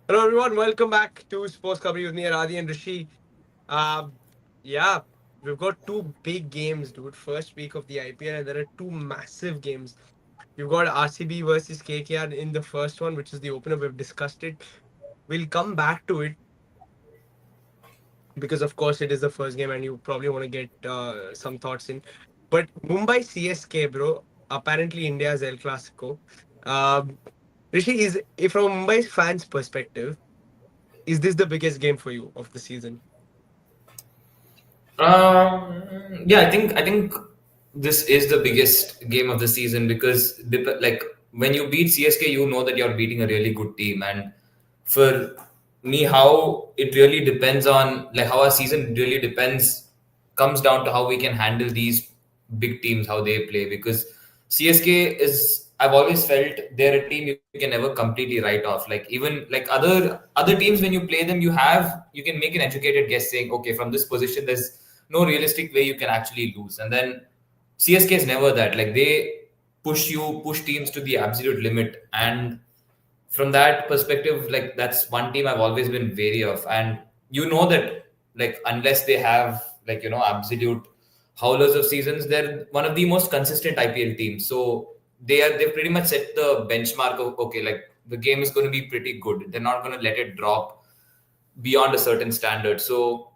Hello everyone, welcome back to Sports Coverage with me, Radhi and Rishi. Uh, yeah, we've got two big games, dude. First week of the IPL, and there are two massive games. You've got RCB versus KKR in the first one, which is the opener. We've discussed it. We'll come back to it because, of course, it is the first game, and you probably want to get some thoughts in. But Mumbai CSK, bro, apparently India's El Clasico. Um, Rishi, is if from Mumbai's fans' perspective, is this the biggest game for you of the season? Yeah, I think this is the biggest game of the season because like when you beat CSK, you know that you're beating a really good team, and for me, how it really depends on like how our season really depends comes down to how we can handle these big teams, how they play. Because CSK is, I've always felt they're a team you can never completely write off. Like even like other teams, when you play them, you can make an educated guess saying, okay, from this position, there's no realistic way you can actually lose. And then CSK is never that. Like they push teams to the absolute limit, and from that perspective, like that's one team I've always been wary of. And you know that like unless they have like absolute howlers of seasons, they're one of the most consistent IPL teams. So they've pretty much set the benchmark of okay, like the game is going to be pretty good. They're not going to let it drop beyond a certain standard. So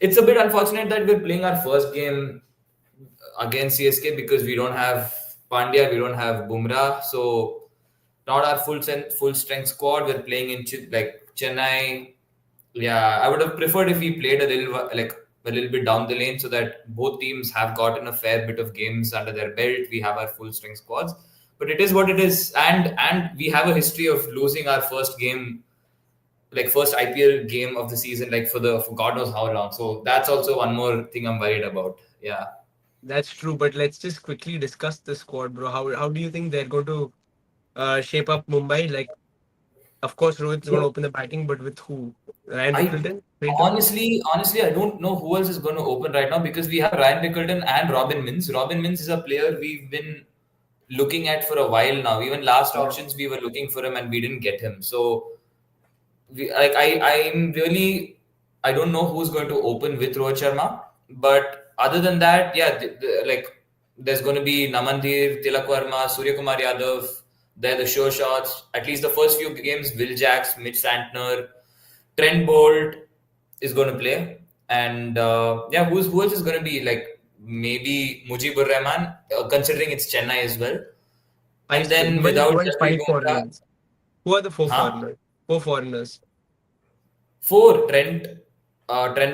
it's a bit unfortunate that we're playing our first game against CSK because we don't have Pandya, we don't have Bumrah, so not our full strength squad. We're playing in like Chennai. Yeah, I would have preferred if we played a little bit down the lane so that both teams have gotten a fair bit of games under their belt. We have our full strength squads, but it is what it is, and we have a history of losing our first game, like first IPL game of the season, like for God knows how long. So that's also one more thing I'm worried about. Yeah. That's true, but let's just quickly discuss the squad, bro. How do you think they're going to shape up Mumbai? Like, of course, Rohit's going to open the batting, but with who? Ryan I Rickelton, Clayton? honestly, I don't know who else is going to open right now because we have Ryan Rickelton and Robin Mins. Robin Mins is a player we've been looking at for a while now. Even last Yeah. auctions, we were looking for him and we didn't get him. So, I'm really, I don't know who's going to open with Rohit Sharma. But other than that, yeah, like there's going to be Namandir, Tilak Verma, Surya Kumar Yadav. They're the sure shots. At least the first few games, Will Jacks, Mitch Santner, Trent Bolt is going to play, and yeah, who else is going to be like maybe Mujibur Rahman, considering it's Chennai as well, I and still then given without given Jasprit five Bumrah, foreigners. Who are the four huh? foreigners? Four foreigners. Four Trent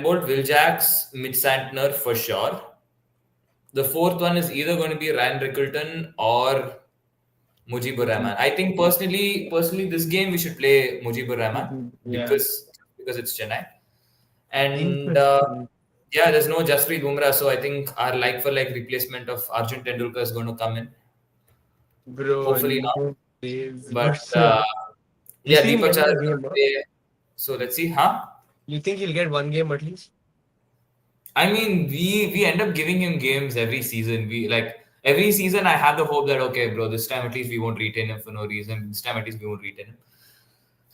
Bolt, Will Jacks, Mitch Santner for sure. The fourth one is either going to be Ryan Rickelton or Mujibur Rahman. I think personally, this game we should play Mujibur Rahman Yeah. because it's Chennai. And Interesting. yeah, there's no Jasprit Bumrah, so I think our like for like replacement of Arjun Tendulkar is going to come in. Bro, Hopefully not, no ways. but But still, you yeah, see him Deepak getting Chahar a is going game, to huh? play. So let's see, huh? You think he'll get one game at least? I mean, we end up giving him games every season. We like every season. I have the hope that okay, bro, this time at least we won't retain him for no reason. This time at least we won't retain him.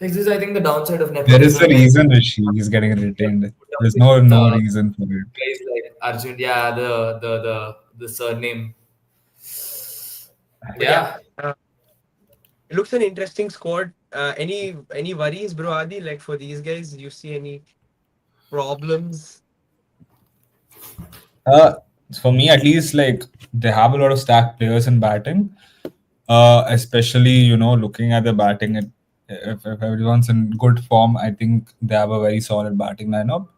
Like this is, I think, the downside of There is a nepotism when reason which he's getting you have to retained. put up There's no with no reason for it. guys like Arjun. Yeah, the surname. But yeah, Yeah, uh, it looks an interesting squad. Any worries, bro? Adi, like for these guys, you see any problems? Uh, for me, at least, like they have a lot of stacked players in batting. Especially looking at the batting, if everyone's in good form, I think they have a very solid batting lineup.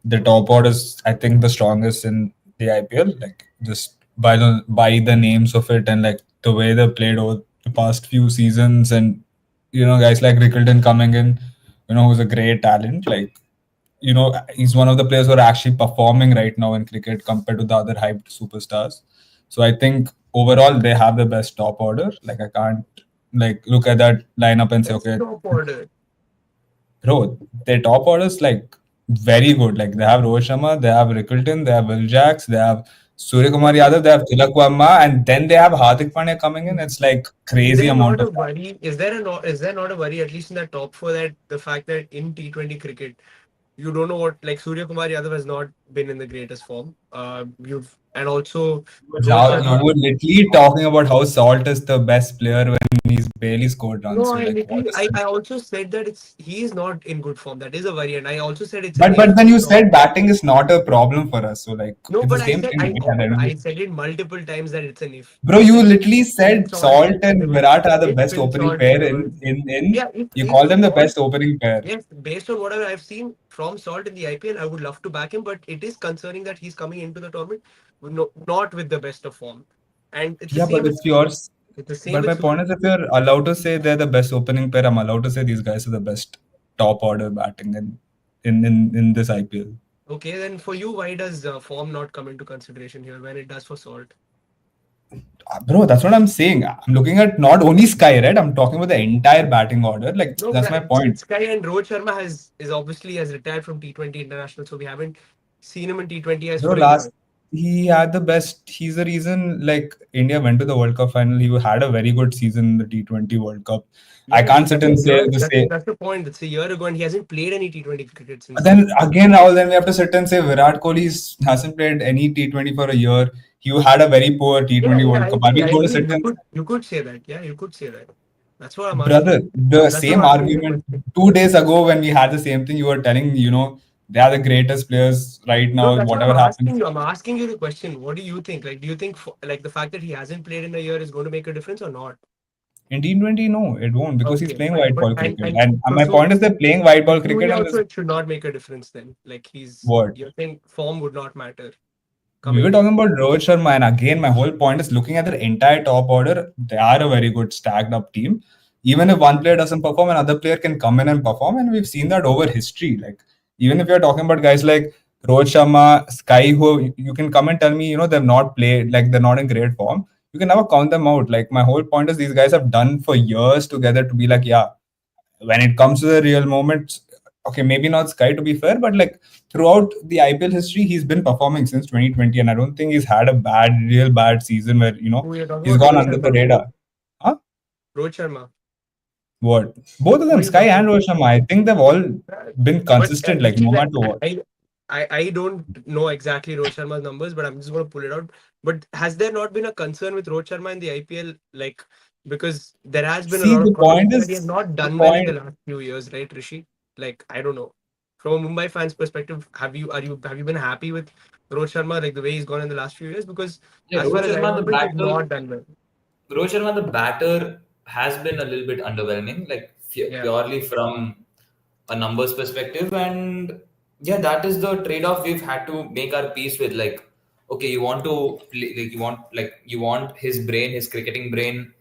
The top order is, I think, the strongest in the IPL. Like just by the names of it and like the way they played over the past few seasons, and guys like Rickelton coming in, who's a great talent. Like he's one of the players who are actually performing right now in cricket compared to the other hyped superstars. So I think overall they have the best top order. Like I can't like look at that lineup and say, Best okay, top order. bro, their top order is like very good. Like they have Rohit Sharma, they have Rickelton, they have Will Jacks, they have Surya Kumar Okay. Yadav, they have Tilak Verma, and then they have Hardik Pandya coming in. It's like Is crazy there amount not a of talent. worry? Is there not a worry, at least in the top four, that the fact that in T20 cricket, you don't know what, like Surya Kumar Yadav has not been in the greatest form. You've and also Rohit Now, you Sharma. were literally talking about how Salt is the best player when he's barely scored runs. No, So, I like, what literally is I this? also said that he is not in good form. That is a worry, and I also said it's an if But then for you top. said batting is not a problem for us. So, like, No, it's the but same thing, right? At the end of I the- said it multiple times that it's an if. Bro, you Like literally if said Salt Salt and delivers, Virat are the if best Will opening Salt pair delivers, in yeah, you if call them the Salt, best opening pair. yes, based on whatever I've seen from Salt in the IPL, I would love to back him, but it is concerning that he's coming into the tournament with not with the best of form, and it's the Yeah, same but with if yours, it's the same but with my point Surya. is, if you're allowed to say they're the best opening pair, I'm allowed to say these guys are the best top order batting in this IPL. Okay, then for you, why does form not come into consideration here when it does for Salt? Bro, that's what I'm saying. I'm looking at not only Sky, right? I'm talking about the entire batting order. Like, No, that's but my point. it's Sky and Rohit Sharma is obviously has retired from T20 international, so we haven't seen him in T20 as Bro, for a year. last he had the best. He's the reason like India went to the World Cup final. He had a very good season in the T20 World Cup. I Yeah, can't but sit that's a and say year. the same. That's the point. That's a year ago, and he hasn't played any T20 cricket since Then then. again, now then we have to sit and say Virat Kohli hasn't played any T20 for a year. You had a very poor Yeah, T20 yeah, World I Cup. Are agree. we I going to agree. sit and You could say that. Yeah, you could say that. That's what I'm asking. brother, the That's what same I'm asking you the argument question. 2 days ago when we had the same thing, you were telling, they are the greatest players right No, now, that's what I'm whatever asking happens. you. I'm asking you the question. What do you think? Like, do you think like the fact that he hasn't played in a year is going to make a difference or not? In T20, no, it won't because he's Okay, playing fine. white But ball cricket. and And my point is they're playing white so ball truly cricket and also this it should not make a difference then. Like what? you think form would not matter We coming were in. talking about Rohit Sharma, and again, my whole point is looking at their entire top order. They are a very good stacked up team. Even if one player doesn't perform, another player can come in and perform, and we've seen that over history. Like even if you're talking about guys like Rohit Sharma, Sky, who you can come and tell me, they've not played, like they're not in great form. You can never count them out. Like my whole point is these guys have done for years together to be like, yeah, when it comes to the real moments, okay, maybe not Sky to be fair, but like throughout the IPL history, he's been performing since 2020, and I don't think he's had a real bad season where Who you're talking he's about gone Rohit under the Sharma. radar. Huh? Rohit Sharma. What? Both of Who are them, you Sky talking and about? Rohit Sharma, I think they've all been But consistent, like Rishi, no like matter what. I don't know exactly Rohit Sharma's numbers, but I'm just going to pull it out. But has there not been a concern with Rohit Sharma in the IPL? Like because there has been a See, lot of the point conversation that he has is not the done well in the point. last few years, right, Rishi? Like I don't know. From a Mumbai fans' perspective, have you been happy with Rohit Sharma like the way he's gone in the last few years? Because Yeah, as far Rohit as I Sharma, the remember, he's batter. not done well. Rohit Sharma, the batter, has been a little bit underwhelming, like Yeah. purely from a numbers perspective. And yeah, that is the trade-off we've had to make our peace with. Like, okay, you want to play, you want his brain, his cricketing brain.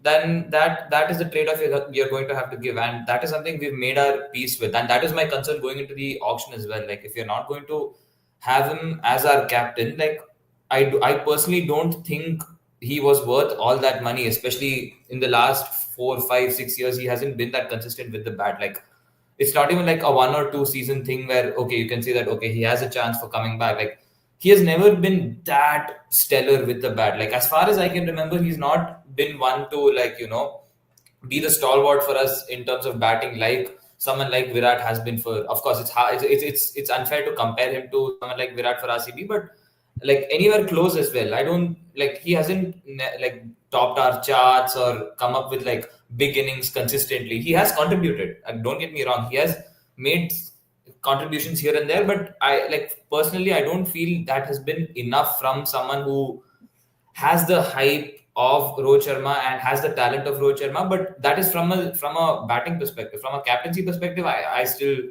Then that is the trade-off you're going to have to give, and that is something we've made our peace with. And that is my concern going into the auction as well. Like, if you're not going to have him as our captain, like I personally don't think he was worth all that money, especially in the last 4, 5, 6 years. He hasn't been that consistent with the bat. Like, it's not even like a 1 or 2 season thing where okay, you can say that okay, he has a chance for coming back. Like, he has never been that stellar with the bat. Like, as far as I can remember, he's not been one to be the stalwart for us in terms of batting, like someone like Virat has been for. Of course, it's hard. It's unfair to compare him to someone like Virat for RCB, but like anywhere close as well. I don't like he hasn't like topped our charts or come up with like big innings consistently. He has contributed. Don't get me wrong. He has made contributions here and there, but I like personally, I don't feel that has been enough from someone who has the hype of Rohit Sharma and has the talent of Rohit Sharma. But that is from a batting perspective. From a captaincy perspective, I still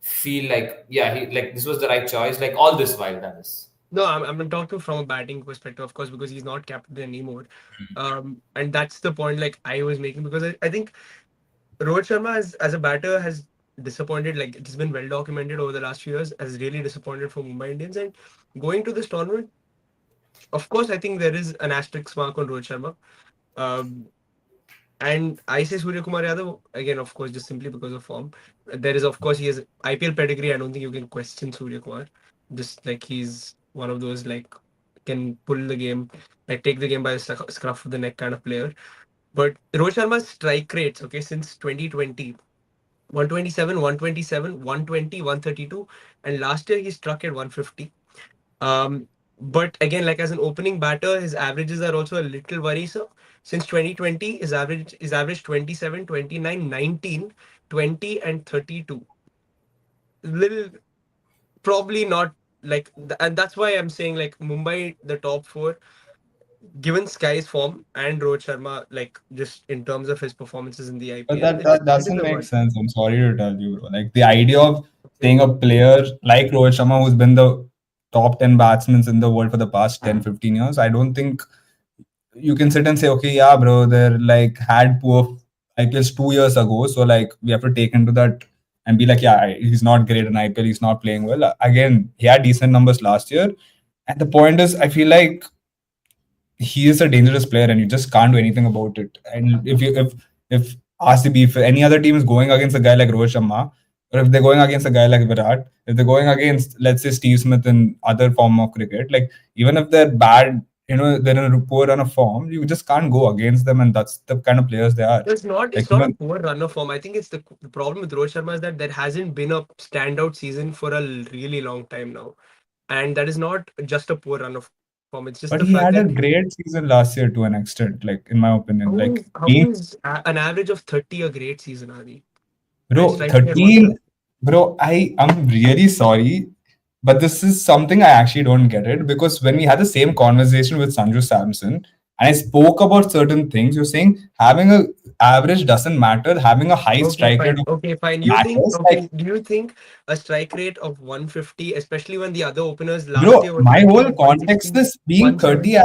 feel like yeah, he like this was the right choice. Like all this while that is. No, I'm talking from a batting perspective, of course, because he's not captain anymore. And that's the point like I was making because I think Rohit Sharma as a batter has disappointed. Like it's been well documented over the last few years, has really disappointed for Mumbai Indians. And going to this tournament, of course, I think there is an asterisk mark on Rohit Sharma. Um, and I say Surya Kumar Yadav again, of course, just simply because of form. There is, of course, he has IPL pedigree. I don't think you can question Surya Kumar. Just like he's one of those like can pull the game, like take the game by the scruff of the neck kind of player. But Rohit Sharma's strike rates, okay, since 2020, 127, 127, 120, 132, and last year he struck at 150. Um, but again, like as an opening batter, his averages are also a little worrisome. Since 2020, his average 27, 29, 19, 20, and 32. Little probably not like, and that's why I'm saying like Mumbai, the top four, given Sky's form and Rohit Sharma, like just in terms of his performances in the But IPL, that it is doesn't a make one. sense. I'm sorry to tell you, bro. Like the idea of Okay. saying a player like Rohit Sharma, who's been the top 10 batsmen in the world for the past 10, 15 years, I don't think you can sit and say, okay, yeah, bro, they're like had poor IPLs 2 years ago. So like we have to take into that and be like, yeah, he's not great in IPL, he's not playing well. Again, he had decent numbers last year. And the point is, I feel like he is a dangerous player and you just can't do anything about it. And if RCB, if any other team is going against a guy like Rohit Sharma, or if they're going against a guy like Virat, if they're going against, let's say, Steve Smith in other form of cricket, like even if they're bad, they're in a poor run of form, you just can't go against them, and that's the kind of players they are. It's not. Like It's not a even, poor run of form. I think it's the problem with Rohit Sharma is that there hasn't been a standout season for a really long time now, and that is not just a poor run of form. It's just the fact but that he had a great season last year to an extent, like in my opinion. Like he an average of 30 a great season, Adi, and Bro, striking at 13, 150. bro, I'm really sorry, but this is something I actually don't get it because when we had the same conversation with Sanju Samson and I spoke about certain things, you're saying having a average doesn't matter, having a high Okay, strike rate fine. Okay, fine. You think, matters. Like, okay, do you think a strike rate of 150, especially when the other openers last bro, year were my striking whole at context 160, is being 30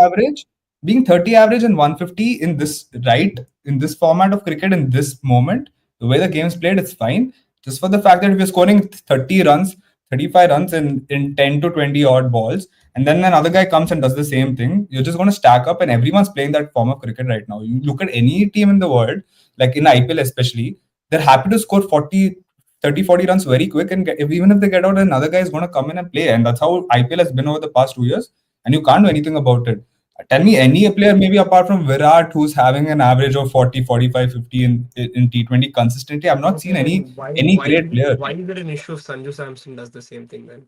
average and 150 in this right in this format of cricket in this moment, the way the game's played, it's fine. Just for the fact that if you're scoring 30 runs, 35 runs in 10 to 20 odd balls, and then another guy comes and does the same thing, you're just going to stack up, and everyone's playing that form of cricket right now. You look at any team in the world, like in IPL especially, they're happy to score 40 runs very quick, and even if they get out, another guy is going to come in and play. And that's how IPL has been over the past 2 years, and you can't do anything about it. Tell me any player, maybe apart from Virat, who's having an average of 40, 45, 50 in T20 consistently. I've not Okay, seen then any great player. why is it an issue if Sanju Samson does the same thing then?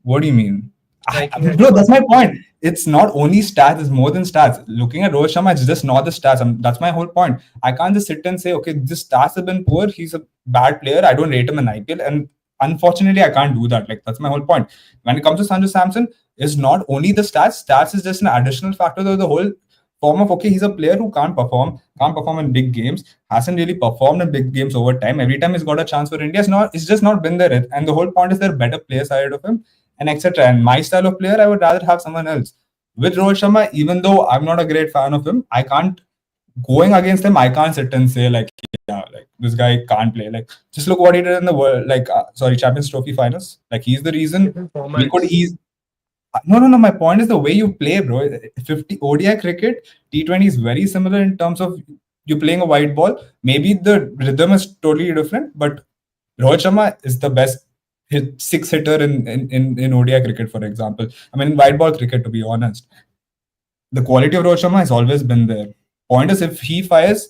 What do you mean? Striking at Bro, that's my 150. point. It's not only stats, it's more than stats. Looking at Rohit Sharma, it's just not the stats. That's my whole point. I can't just sit and say, okay, this stats have been poor. He's a bad player. I don't rate him in IPL. And unfortunately, I can't do that. Like, that's my whole point. When it comes to Sanju Samson, it's not only the stats. Stats is just an additional factor to the whole form of, okay, he's a player who can't perform in big games, hasn't really performed in big games over time. Every time he's got a chance for India, it's just not been there. And the whole point is there are better players ahead of him and etc. And my style of player, I would rather have someone else. With Rohit Sharma, even though I'm not a great fan of him, I can't going against him. I can't sit and say like, yeah, like this guy can't play. Like, just look what he did in the world, like sorry, Champions Trophy finals. Like, he's the reason Different we could formats. ease. No. My point is the way you play, bro. 50 ODI cricket, T20 is very similar in terms of you playing a white ball. Maybe the rhythm is totally different, but Rohit Sharma is the best six hitter in ODI cricket, for example. I mean, in white ball cricket, to be honest. The quality of Rohit Sharma has always been there. Point is, if he fires,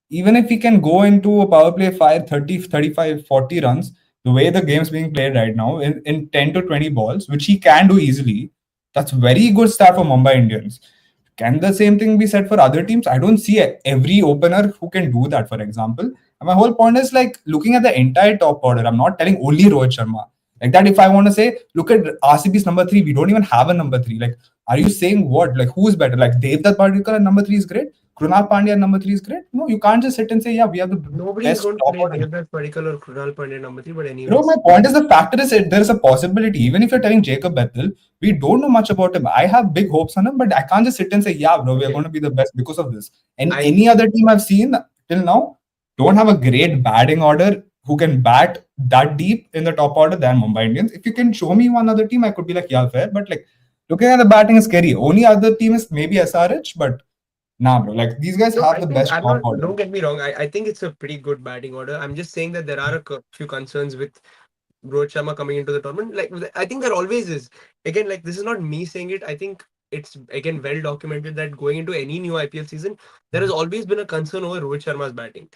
even if he can go into a power play, fire 30, 35, 40 runs, the way the game's being played right now, in 10 to 20 balls, which he can do easily, that's very good start for Mumbai Indians. Can the same thing be said for other teams? I don't see every opener who can do that, for example. And my whole point is like looking at the entire top order. I'm not telling only Rohit Sharma. Like that, if I want to say, look at RCB's number three, we don't even have a number three. Like, are you saying what? Like, who is better? Like, Devdutt Padikkar at number three is great. Krunal Pandya at number three is great. No, you can't just sit and say, yeah, we have the Nobody is best going to top play order. Devdutt Padikkal or Krunal Pandya number three, but Bro, my anyways. point is the factor is there is a possibility. Even if you're telling Jacob Bethel, we don't know much about him. I have big hopes on him, but I can't just sit and say, yeah, bro, we are Okay. going to be the best because of this. And I any other team I've seen till now don't have a great batting order who can bat that deep in the top order than Mumbai Indians. If you can show me one other team, I could be like, yeah, fair. But like looking at the batting is scary. Only other team is maybe SRH, but nah, bro. Like these guys no, have I the think best I'm top not. order. Don't get me wrong. I think it's a pretty good batting order. I'm just saying that there are few concerns with Rohit Sharma coming into the tournament. Like I think there always is. Again, like this is not me saying it. I think it's again well documented that going into any new IPL season, there has always been a concern over Rohit Sharma's batting.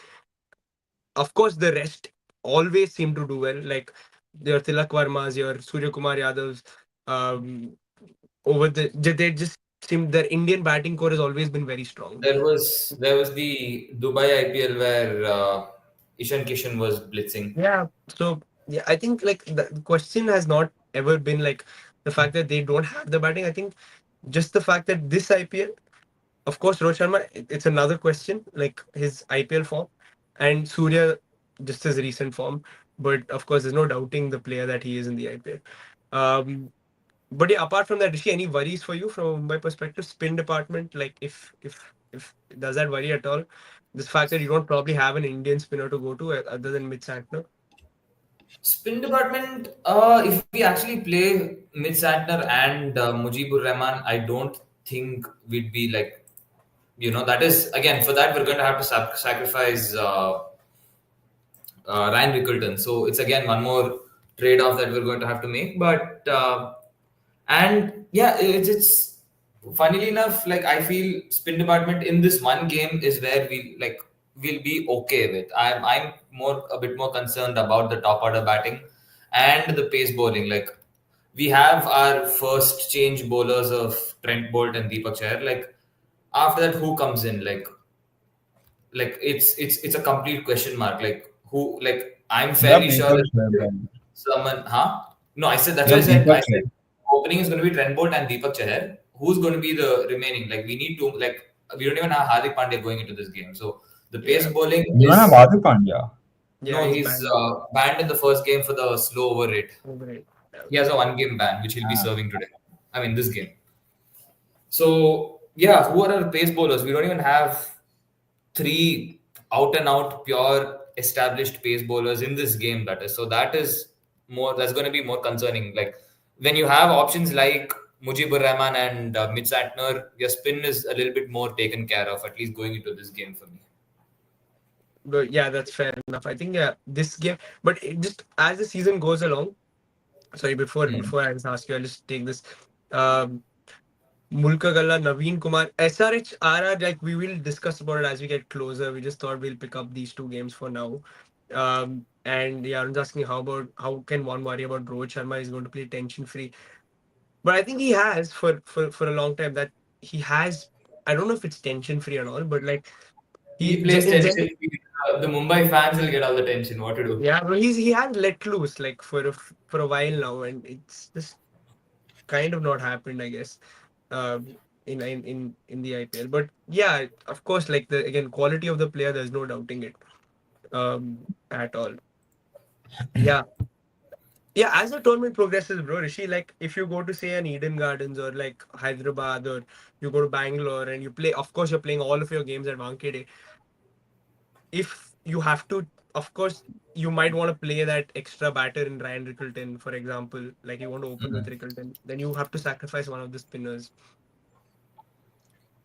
Of course, the rest always seem to do well, like your Tilak Varmas, your Surya Kumar Yadavs. Um, over they just seem their Indian batting core has always been very strong. There was the Dubai IPL where Ishan Kishan was blitzing. Yeah. So yeah, I think like the question has not ever been like the fact that they don't have the batting. I think just the fact that this IPL, of course, Rohit Sharma, it's another question like his IPL form, and Surya just his recent form. But of course, there's no doubting the player that he is in the IPL. But yeah, apart from that, Rishi, any worries for you from my perspective? Spin department, like if does that worry at all? This fact that you don't probably have an Indian spinner to go to other than Mitch Santner. Spin department, if we actually play Mitch Santner and Mujibur Rahman, I don't think we'd be like, that is, again, for that, we're going to have to sacrifice Ryan Rickelton. So it's again one more trade off that we're going to have to make. But, and yeah, it's funnily enough, like I feel spin department in this one game is where we'll be okay with. I'm more a bit more concerned about the top order batting and the pace bowling. Like we have our first change bowlers of Trent Bolt and Deepak Chahar. Like after that, who comes in? It's a complete question mark. Like who? Like I'm They have fairly sure Deepak that Chahar. someone, huh? No, I said that's They why have I Deepak said Chahar. opening is going to be Trent Bolt and Deepak Chahar. Who's going to be the remaining? Like we need to we don't even have Hardik Pandya going into this game. So the pace Yeah, bowling You don't have is Hardik Pandya. yeah, no, he's he's banned. banned in the first game for the slow over rate. Right. He has a one game ban which he'll be Ah. serving today. I mean this game. So yeah, who are our pace bowlers? We don't even have three out and out pure established pace bowlers in this game. That is so that is more that's going to be more concerning. Like when you have options like Mujibur Rahman and Mitch Santner, your spin is a little bit more taken care of, at least going into this game for me. But yeah, that's fair enough. I think yeah, this game, but just as the season goes along. Sorry, Hmm. before I just ask you, I'll just take this. Um, Mulka Galla, Naveen Kumar, SRH, RR, like we will discuss about it as we get closer. We just thought we'll pick up these two games for now. And yeah, I'm just asking how can one worry about Rohit Sharma? He's going to play tension free, but I think he has for a long time that he has. I don't know if it's tension free and all, but like He he plays in general, tension. The Mumbai fans will get all the tension. What to do? yeah, but he has let loose like for a while now, and it's just kind of not happened, I guess, um, in the IPL. But yeah, of course, like the again quality of the player, there's no doubting it at all. Yeah, yeah. As the tournament progresses, bro, Rishi, like if you go to say an Eden Gardens or like Hyderabad or you go to Bangalore and you play, of course, you're playing all of your games at Wankhede. If you have to, of course, you might want to play that extra batter in Ryan Rickelton, for example. Like you want to open with Rickelton, then you have to sacrifice one of the spinners.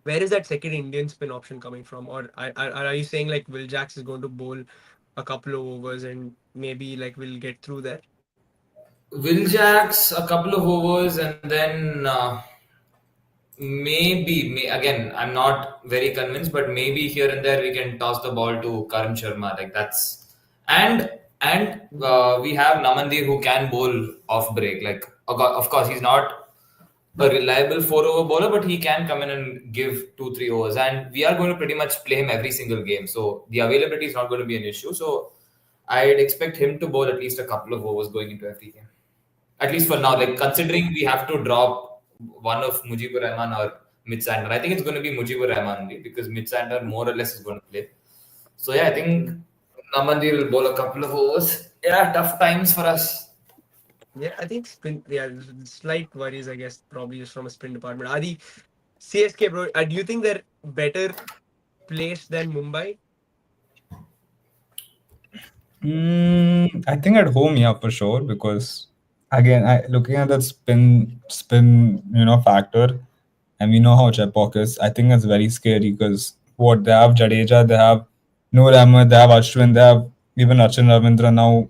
Where is that second Indian spin option coming from? Or are you saying like Will Jacks is going to bowl a couple of overs and maybe like we'll get through there? Will Jacks a couple of overs and then maybe again I'm not very convinced, but maybe here and there we can toss the ball to Karan Sharma. Like that's and we have Namandir who can bowl off break. Like of course he's not a reliable 4 over bowler, but he can come in and give 2-3 overs. And we are going to pretty much play him every single game. So the availability is not going to be an issue. So I'd expect him to bowl at least a couple of overs going into every game. At least for now, like considering we have to drop one of Mujibur Rahman or Mitch Santner. I think it's going to be Mujibur Rahman only because Mitch Santner more or less is going to play. So yeah, I think Namandir will bowl a couple of overs. Yeah, tough times for us. Yeah, I think spin. Yeah, slight worries, I guess, probably just from a spin department. Adi, CSK, bro, do you think they're better placed than Mumbai? I think at home, yeah, for sure. Because again, looking at that spin, factor, and we know how Chepauk is. I think it's very scary because what they have Jadeja, they have Noor Ahmed, they have Ashwin, they have even Achin Ravindra now.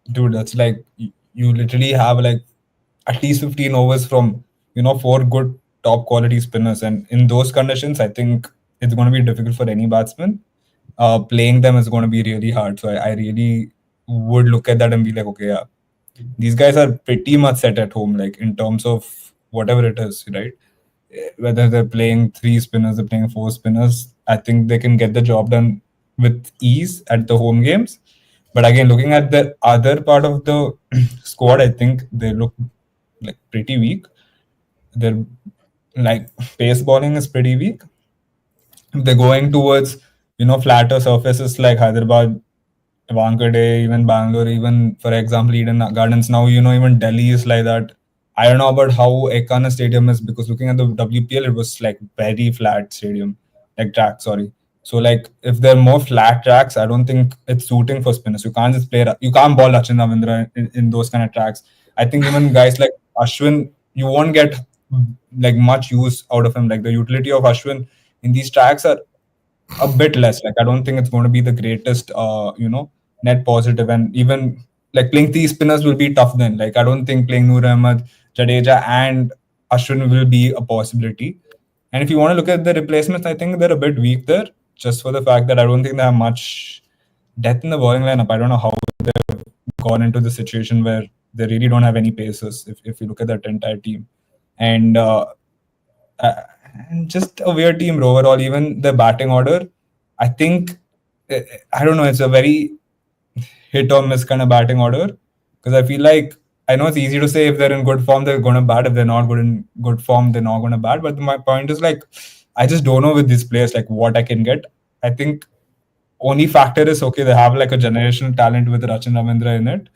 Dude, that's like you literally have like at least 15 overs from four good top quality spinners, and in those conditions, I think it's going to be difficult for any batsman. Playing them is going to be really hard. So I really would look at that and be like, okay, yeah, these guys are pretty much set at home, like in terms of whatever it is, right? Whether they're playing three spinners, they're playing four spinners, I think they can get the job done with ease at the home games. But again, looking at the other part of the squad, I think they look like pretty weak. Their like pace bowling is pretty weak. They're going towards flatter surfaces like Hyderabad, Wankhede, even Bangalore, even for example Eden Gardens. Now even Delhi is like that. I don't know about how Ekana Stadium is, because looking at the WPL, it was like very flat stadium, like track. Sorry. So like if there are more flat tracks, I don't think it's suiting for spinners. You can't just you can't ball Rachin Ravindra in those kind of tracks. I think even guys like Ashwin, you won't get like much use out of him. Like the utility of Ashwin in these tracks are a bit less. Like I don't think it's going to be the greatest, net positive. And even like playing three spinners will be tough then. Like I don't think playing Noor Ahmed, Jadeja, and Ashwin will be a possibility. And if you want to look at the replacements, I think they're a bit weak there, just for the fact that I don't think they have much depth in the bowling lineup. I don't know how they've gone into the situation where they really don't have any paces. If you look at that entire team, and uh, and just a weird team overall. Even the batting order, I think, I don't know. It's a very hit or miss kind of batting order, because I feel like I know it's easy to say if they're in good form they're going to bat. If they're not good in good form they're not going to bat. But my point is like I just don't know with these players like what I can get. I think only factor is okay. They have like a generational talent with Rachin Ravindra in it,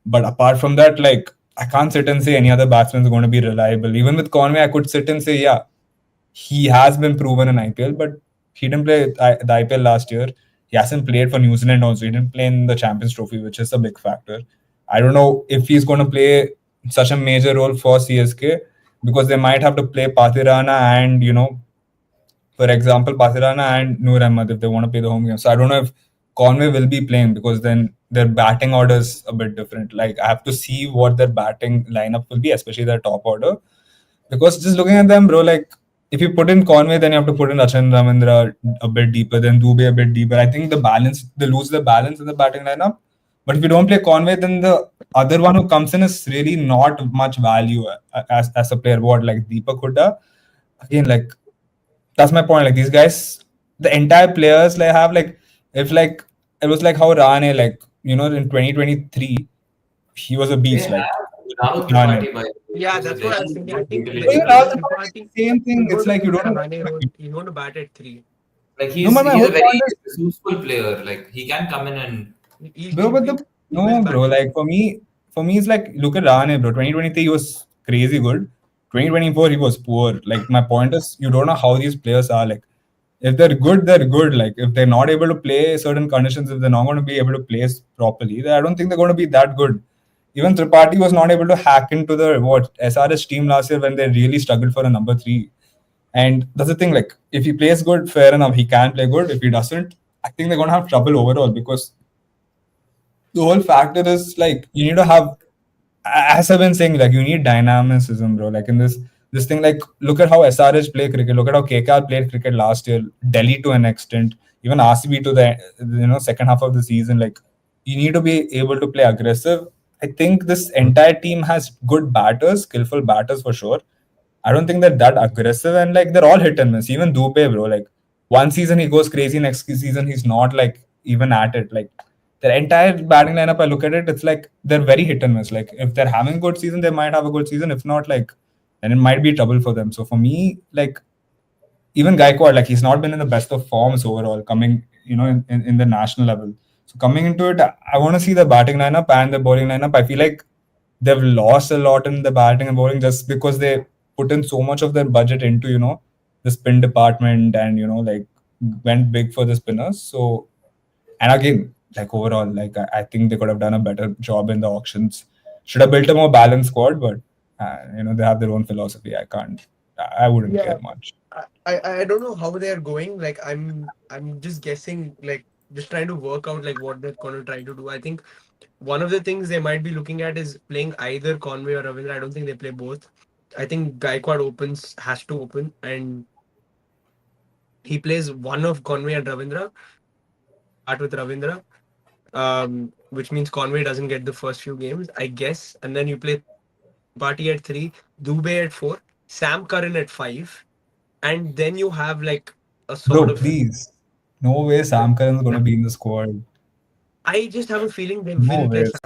but apart from that, like I can't sit and say any other batsman is going to be reliable. Even with Conway, I could sit and say, yeah, he has been proven in IPL, but he didn't play the IPL last year. He hasn't played for New Zealand also. He didn't play in the Champions Trophy, which is a big factor. I don't know if he's going to play such a major role for CSK, because they might have to play Pathirana and, for example, Pathirana and Noor Ahmed if they want to play the home game. So I don't know if Conway will be playing, because then their batting order is a bit different. Like I have to see what their batting lineup will be, especially their top order. Because just looking at them, bro, like if you put in Conway, then you have to put in Rachan Ravindra a bit deeper, then Dubey a bit deeper. I think they lose the balance in the batting lineup. But if you don't play Conway, then the other one who comes in is really not much value as a player. What, like Deepak Hooda? Again, like that's my point. Like these guys, the entire players like have like, if like it was like how Rane, like in 2023 he was a They beast. Like have Rahul Rane. Tripathi, by the way. Yeah, He's a that's what I was very thinking. I good think So like even utility Rahul Rahul player. Tripathi, Tripathi same is thing. going It's to like be you the don't have. Rahane role. He's going to bat at three. Like No, but my he's a whole very point is, resourceful player. Like he can come in and bro, but He'll, he will no, bat bro. at Like three. for me, it's like look at Rane, bro. 2023 he was crazy good. 2024 he was poor. Like my point is, you don't know how these players are. Like if they're good, they're good. Like if they're not able to play certain conditions, if they're not going to be able to play properly, then I don't think they're going to be that good. Even Tripathi was not able to hack into the SRS team last year when they really struggled for a number three. And that's the thing. Like if he plays good, fair enough, he can play good. If he doesn't, I think they're going to have trouble overall, because the whole factor is like you need to have, as I've been saying, like you need dynamicism, bro. Like in this thing, like look at how SRH play cricket, look at how KKR played cricket last year, Delhi to an extent, even RCB to the second half of the season. Like you need to be able to play aggressive. I think this entire team has good batters, skillful batters for sure. I don't think they're that aggressive, and like they're all hit and miss. Even Dubey, bro, like one season he goes crazy, next season he's not like even at it. Like their entire batting lineup, I look at it, it's like they're very hit and miss. Like if they're having a good season, they might have a good season. If not, like then it might be trouble for them. So for me, like even Gaikwad, like he's not been in the best of forms overall, coming in the national level. So coming into it, I want to see the batting lineup and the bowling lineup. I feel like they've lost a lot in the batting and bowling just because they put in so much of their budget into the spin department, and like went big for the spinners. So and again, like overall, like I think they could have done a better job in the auctions. Should have built a more balanced squad, but they have their own philosophy. I wouldn't Yeah, care much. I don't know how they are going. Like I'm just guessing. Like just trying to work out like what they're going to try to do. I think one of the things they might be looking at is playing either Conway or Ravindra. I don't think they play both. I think Gaikwad opens has to open, and he plays one of Conway and Ravindra. They start with Ravindra, which means Conway doesn't get the first few games, I guess. And then you play Tripathi at three, Dubey at four, Sam Curran at five, and then you have like a sort Bro, of. please. No way Sam Curran is going to be in the squad. I just have a feeling they No will play way. Sam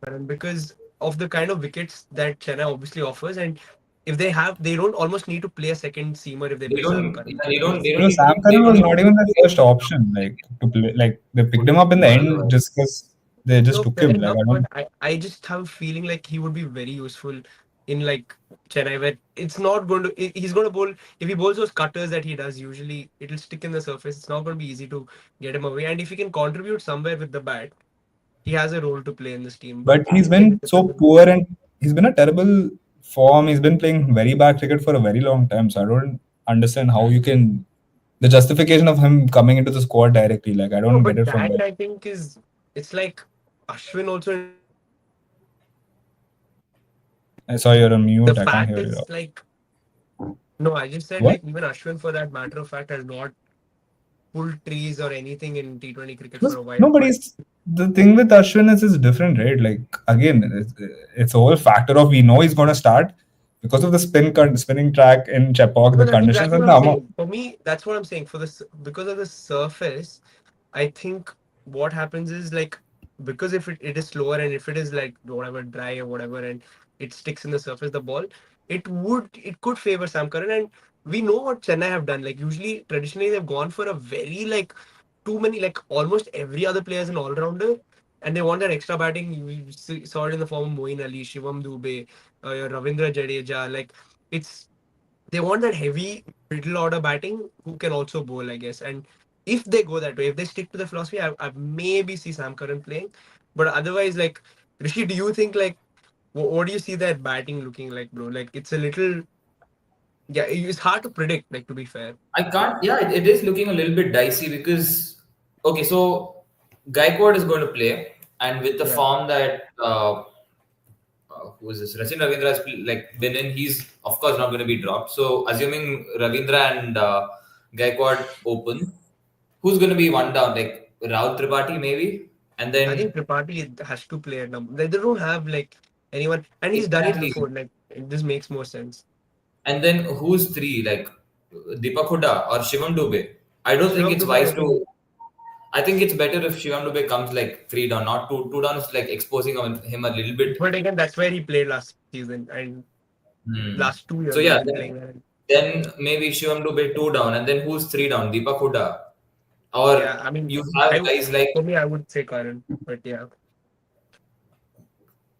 Curran because of the kind of wickets that Chennai obviously offers, and if they have, they don't almost need to play a second seamer if they They play Sam don't. Curran. Yeah, they don't Bro, need to. Sam They Curran don't was need not to even the play first option, like to play. Like they picked would him up in the do end otherwise. just because they just No, took fair him. Like enough, I but don't. I just have a feeling like he would be very useful in like Chennai, where it's not going to. He's going to bowl if he bowls those cutters that he does. Usually, it'll stick in the surface. It's not going to be easy to get him away. And if he can contribute somewhere with the bat, he has a role to play in this team. But But he's again, been it so depends on. poor and he's been a terrible form. He's been playing very bad cricket for a very long time. So I don't understand how you can the justification of him coming into the squad directly. Like I No, don't get but it from that where. I think is it's like Ashwin also in terms of batting. I saw you're on The mute. I can't fact hear you. is like no, I just said What? like even Ashwin for that matter of fact has not pulled trees or anything in T20 cricket for Because a while. But nobody's the thing with Ashwin is different, right? Like again, it's a whole factor of we know he's going to start because of the spinning track in Chepauk, no, the that's conditions exactly and what the I'm amount. saying. For me, that's what I'm saying. For this, because of the surface, I think what happens is like because if it is slower and if it is like whatever dry or whatever and it sticks in the surface, the ball, it could favor Sam Curran. And we know what Chennai have done. Like usually, traditionally, they've gone for a very like too many like almost every other player is an all rounder. And they want that extra batting. We saw it in the form of Moeen Ali, Shivam Dube, Ravindra Jadeja. Like it's they want that heavy middle order batting who can also bowl, I guess. And if they go that way, if they stick to the philosophy, I maybe see Sam Curran playing. But otherwise, like Rishi, do you think like what do you see that batting looking like, bro? Like it's a little yeah, it's hard to predict. Like to be fair, I can't. Yeah, it is looking a little bit dicey because okay, so Gaikwad is going to play, and with the yeah. form that who is this? Rachin Ravindra has been in. He's of course not going to be dropped. So assuming Ravindra and Gaikwad open, who's going to be one down? Like Rahul Tripathi maybe, and I then think Tripathi has to play at number. They don't have like anyone, and he's done it exactly, before. Like this makes more sense. and then who's three? Like Deepak Hooda or Shivam Dube. I don't think Shivam it's Dube, wise I think. to. I think it's better if Shivam Dube comes like three down, not two. Two down is like exposing him a little bit. But again, that's where he played last season and Hmm. last 2 years So he's yeah, been playing there. then maybe Shivam Dube two down, and then who's three down? Deepak Hooda, or Yeah, I mean, you have I guys like for me, I would say Karan, but yeah,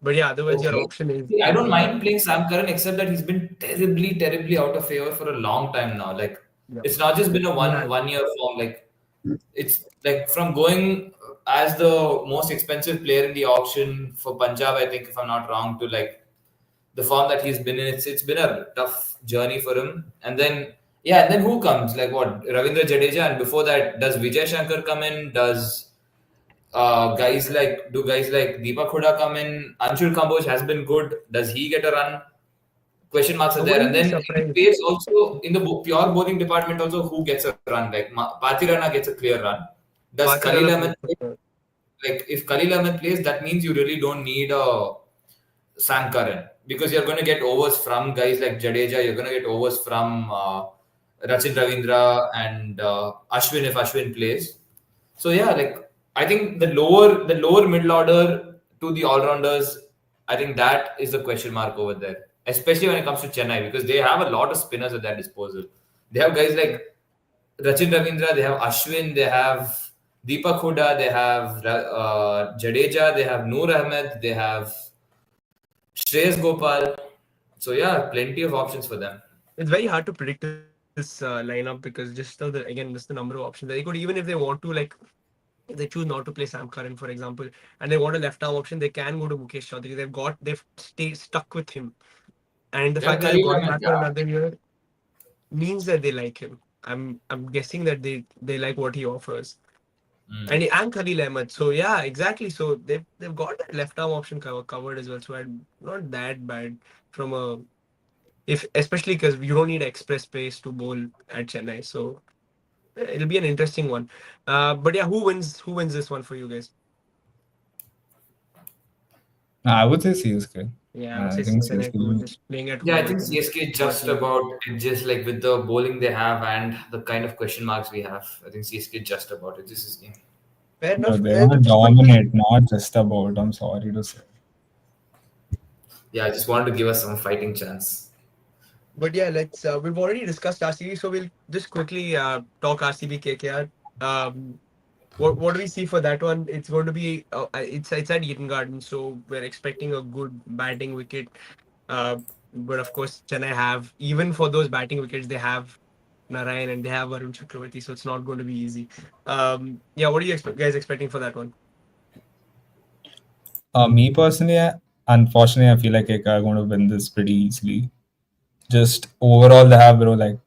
but yeah. Otherwise, your okay. option is See, I don't Dube. mind playing Sam Curran except that he's been terribly, terribly out of favor for a long time now. Like Yeah, it's not just been a he has. 1 year form. Like it's like from going as the most expensive player in the auction for Punjab, I think if I'm not wrong, to like the form that he's been in, it's been a tough journey for him. And then yeah, and then who comes? Like what? Ravindra Jadeja, and before that, does Vijay Shankar come in? Does guys like Deepak Hooda come in? Anshul Kamboj has been good. Does he get a run? Question marks I are there. And wouldn't be then in the surprised. pace also in the pure bowling department also who gets a run? Like Pathirana gets a clear run. Does Khalil Patirana Ahmed plays for sure. like if Khalil Ahmed plays, that means you really don't need a Sam Curran because you're going to get overs from guys like Jadeja. You're going to get overs from Rachin Ravindra and Ashwin if Ashwin plays. So yeah, like I think the lower middle order to the all rounders, I think that is the question mark over there, especially when it comes to Chennai because they have a lot of spinners at their disposal. They have guys Yeah. like Rachin Ravindra, they have Ashwin, they have Deepak Hooda, they have Jadeja, they have Noor Ahmed, they have Shreyas Gopal. So yeah, plenty of options for them. It's very hard to predict this lineup because just of the again just the number of options they could even if they want to like if they choose not to play Sam Curran for example and they want a left arm option they can go to Mukesh Chaudhary. They've stayed stuck with him and the Yeah, fact that they've Khalil got him Ahmed, back for yeah. another year means that they like him. I'm guessing that they like what he offers. And Khalil Ahmed. So yeah, exactly. So they've got that left arm option covered as well. So I'm not that bad from a if especially because you don't need express pace to bowl at Chennai. So it'll be an interesting one. But yeah, who wins? Who wins this one for you guys? I would say CSK. Yeah, I would I say think Chennai CSK too. will. Just playing at Yeah, I home, I think think CSK not just really. about just like with the bowling they have and the kind of question marks we have. I think CSK just about it. This is game. Fair Bro, enough. they're gonna Just quickly. dominate, not just about. I'm sorry to say. Yeah, I just wanted to give us some fighting chance. But yeah, let's. We've already discussed RCB, so we'll just quickly talk RCB KKR. What do we see for that one? It's going to be it's at Eden Garden, so we're expecting a good batting wicket. Uh, but of course, Chennai have even for those batting wickets, they have Narayan and they have Varun Chakravarti, so it's not going to be easy. Yeah, what are you guys expecting for that one? Me personally, unfortunately, I feel like KK are going to win this pretty easily. Just overall, they have, bro, like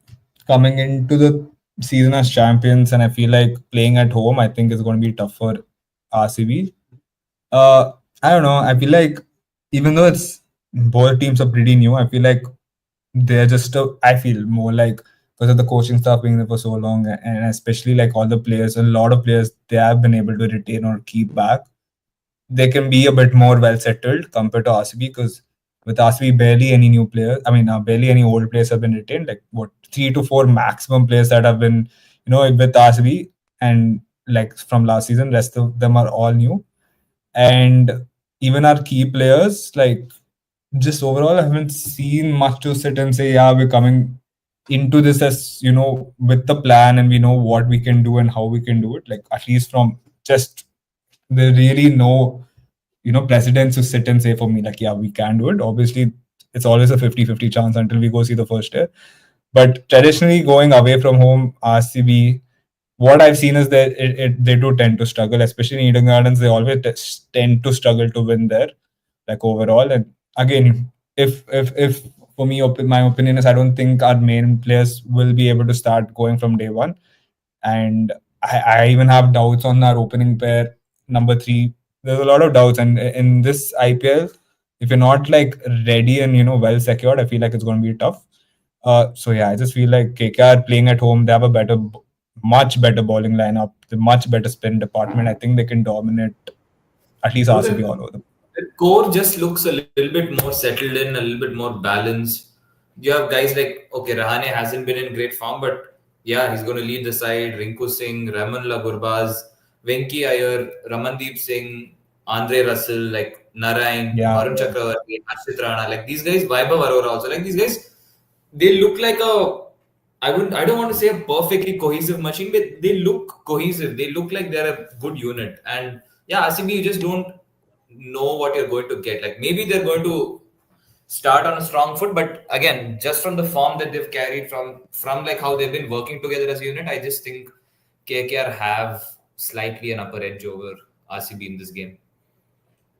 coming into the season as champions, and I feel like playing at home, I think is going to be tough for RCB. Uh, I don't know. I feel like even though it's both teams are pretty new, I feel like they're just. I feel more like because of the coaching staff being there for so long, and especially like all the players, a lot of players they have been able to retain or keep back. They can be a bit more well settled compared to RCB because with RCB barely any new players. I mean, barely any old players have been retained. Like what 3 to 4 maximum players that have been with RCB and like from last season. Rest of them are all new, and even our key players like just overall I haven't seen much to sit and say yeah we're coming into this as with the plan and we know what we can do and how we can do it. Like at least from just there really no presidents who sit and say for me like yeah we can do it. Obviously it's always a 50-50 chance until we go see the first year, but traditionally going away from home RCB, what I've seen is that they do tend to struggle, especially in Eden Gardens. They always tend to struggle to win there, like overall. And again, if for me, my opinion is I don't think our main players will be able to start going from day one. And I even have doubts on our opening pair, number three. There's a lot of doubts, and in this IPL, if you're not like ready and well secured, I feel like it's going to be tough. So yeah, I just feel like KKR playing at home, they have a much better bowling lineup, the much better spin department. I think they can dominate at least Dude, RCB all over. the core just looks a little bit more settled in, a little bit more balanced. You have guys like, okay, Rahane hasn't been in great form, but yeah, he's going to lead the side. Rinku Singh, Raman Gurbaz, Venki Iyer, Ramandeep Singh, Andre Russell, like Narayan, Yeah, Varun Chakravarti, Harshit Rana, like these guys, Vaibhav Arora also, like these guys, they look like I don't want to say a perfectly cohesive machine, but they look cohesive. They look like they're a good unit. And yeah, RCB, you just don't know what you're going to get. Like maybe they're going to start on a strong foot, but again, just from the form that they've carried from like how they've been working together as a unit, I just think KKR have slightly an upper edge over RCB in this game.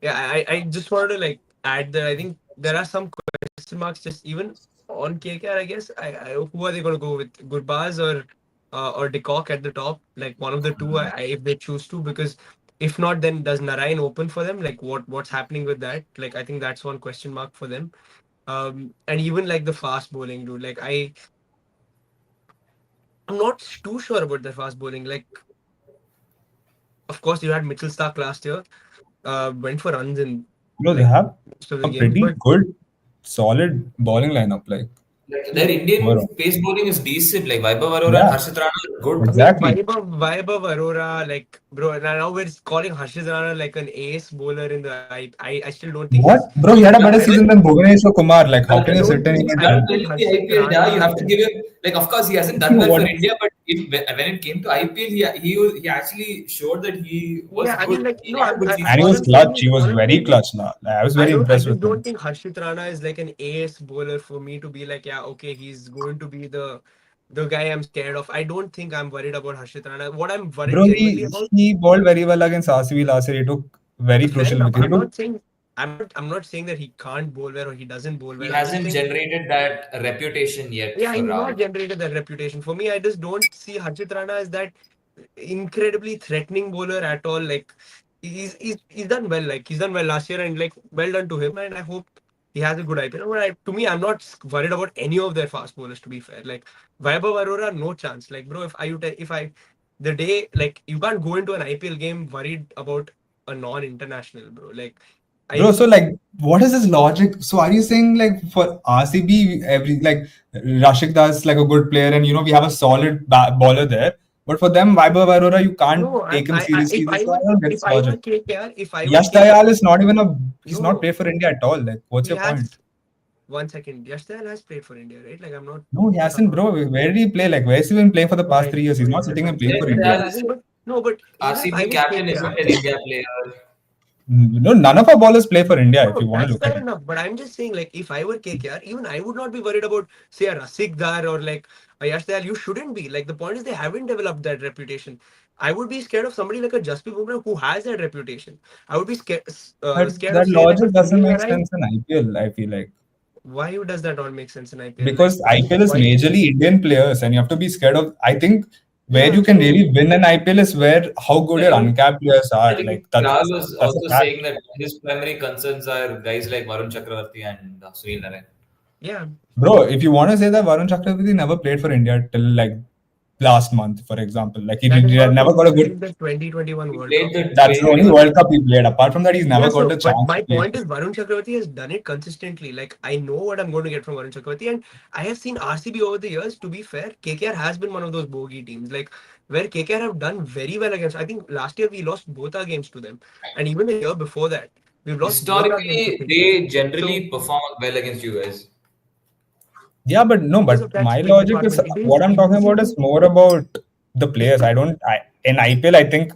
Yeah, I just wanted to like add that I think there are some question marks just even on KKR. I guess who are they going to go with, Gurbaz or De Kock at the top? Like one of the two, if they choose to. Because if not, then does Narayan open for them? Like what's happening with that? Like I think that's one question mark for them. And even like the fast bowling, dude. Like I'm not too sure about the fast bowling. Like of course you had Mitchell Stark last year, went for runs in they like have most of the a games, pretty but good, solid bowling lineup. Like Like their Indian overall, pace bowling is decent. Like Vaibhav Arora and yeah, Harshit Rana are good. I mean, exactly. Vaibhav Arora, like, bro, now we're calling Harshit Rana like an ace bowler in the I still don't think he's. What, bro? He had a Yeah, better I season mean, than Bhuvaneshwar Kumar. Like, how I'm can I you telling sit don't and you, think even I tell I'm don't me? think telling you, the Harshit IPL, yeah, you have to Rana. give him. Like, of course, he hasn't done well for What? India, but when it came to IPL, he actually showed that he was Yeah, I good. mean, like, He no, had a good And he season. all was I'm saying clutch. is, He was very clutch now. Like, I was very I impressed just with don't him. think Harshit Rana is like an ace bowler for me to be like, yeah, okay, he's going to be the guy I'm scared of. I don't think I'm worried about Harshit Rana. What I'm worried Bro, genuinely he about, he bowled very well against RCB last year. He took very fair crucial enough. wicket. He took I'm not saying that he can't bowl well or he doesn't bowl He well. I'm just hasn't saying, generated that reputation yet yeah, for he's not Rahul. generated that reputation. For me, I just don't see Harshit Rana as that incredibly threatening bowler at all. Like he's done well. Like he's done well last year, and like well done to him. And I hope. He has a good IPL. But to me, I'm not worried about any of their fast bowlers. To be fair, like Vaibhav Arora, no chance. Like bro, if I the day like you can't go into an IPL game worried about a non-international, bro. Like Bro, I so like, what is this logic? So are you saying like for RCB, every like Rashik Das like a good player, and we have a solid bowler there, but for them, Vaibhav Arora, you can't no, take him seriously. This I don't get if this I were logic. KKR, if I were Yash KKR, Dayal is not even a he's not no, played for India at all. Like, what's he your has point? 1 second. Yashdayal has played for India, right? Like I'm not. No, he hasn't, bro. Where did he play? Like, where's he been playing for the past Fine, 3 years? He's not fine, sitting and fine. playing Yes, for Maybe he India. Dayal is hasn't, but no, but even if I RCB was captain isn't KKR, an India player. No, none of our ballers play for India. If no, you want to that's look at fair it. enough. But I'm just saying, like, if I were KKR, even I would not be worried about, say, a Rasik Dar or like a Yash Dayal. You shouldn't be. Like, the point is they haven't developed that reputation. I would be scared of somebody like a Jasprit Bumrah who has that reputation. I would be scared of, That say, like a logic doesn't Sunil make Narine. sense in IPL. I feel like. Why does that not make sense in IPL? Like, Because IPL is why? majorly Indian players, and you have to be scared of. I think where Yeah, you can so really win an IPL is where how good I your think uncapped players I are. think Like that's Rahul was that's a also fact. saying that his primary concerns are guys like Varun Chakravarti and Sunil Narine. yeah, Bro, if you want to say that Varun Chakravarti never played for India till like last month, for example, like that is not never true. got He a good. played the 2021 He World played Cup. the That's the only 2021 World Cup he played. Apart from that, he's Yeah, never got so a but chance my to play. point is Varun Chakravarti has done it consistently. Like I know what I'm going to get from Varun Chakravarti, and I have seen RCB over the years. To be fair, KKR has been one of those bogey teams, like where KKR have done very well against. I think last year we lost both our games to them, and even the year before that, we've lost both our games to historically, KKR. they So generally perform well against you guys. Yeah, but no, because but of that my spin logic is department, it is what I'm talking about is easy. more about the players. I don't in IPL. I think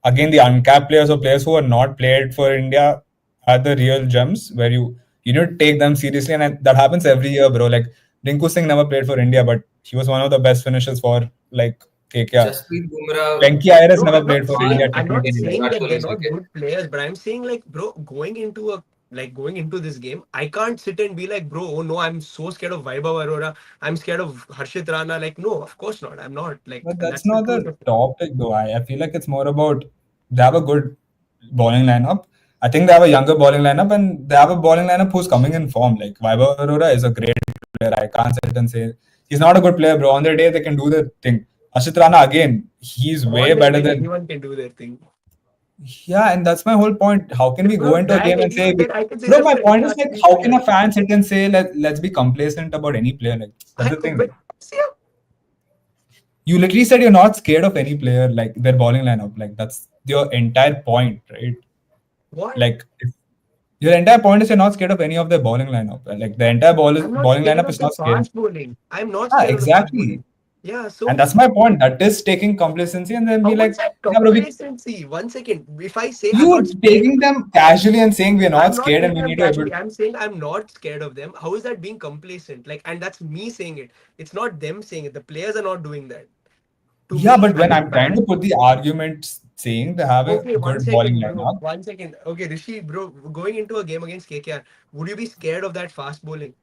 again the uncapped players or players who are not played for India are the real gems where you need to take them seriously, and that happens every year, bro. Like Rinku Singh never played for India, but he was one of the best finishers for like KKR. Jasprit Bumrah Venki Ayers No, never I'm played not for marked India saying in I'm not technically. like saying Virat that they're Kohli's not wicket. good players, but I'm saying like, bro, going into this game, I can't sit and be like, bro, oh no, I'm so scared of Vaibhav Arora. I'm scared of Harshit Rana. Like, no, of course not. I'm not. Like, But and that's that's the not truth the of it. topic, though. I feel like it's more about they have a good bowling lineup. I think they have a younger bowling lineup, and they have a bowling lineup who's coming in form. Like Vaibhav Arora is a great player. I can't sit and say he's not a good player, bro. On their day, they can do their thing. Ashit Rana again, he's way On their better day, than anyone can do their thing. yeah, and that's my whole point. How can we go Bro, into a that game and say, anyone that I can say bro? that My for any point is like, RCB how can player. a fan sit and say let's be complacent about any player? Like that's the thing. But Like see, you literally said you're not scared of any player, like their bowling lineup. Like that's your entire point, right? what? Like your entire point is you're not scared of any of their bowling lineup. Like the entire I'm not bowling scared lineup of is the not scary. fast bowling. I'm not Ah, scared of the fast exactly. bowling. Yeah, And so that's my point. That is taking complacency and then how be was like, that yeah, bro, complacency? 1 second. If I say I'm not you scared, taking them casually and saying we're not I'm not scared and taking we them need to able. casually. I'm saying I'm not scared of them. How is that being complacent? Like, and that's me saying it. It's not them saying it. The players are not doing that. To Yeah, me, but as when a I'm trying to fan, put the argument saying they have a okay, one good bowling second, bro. lineup, 1 second. Okay, Rishi, bro, going into a game against KKR, would you be scared of that fast bowling?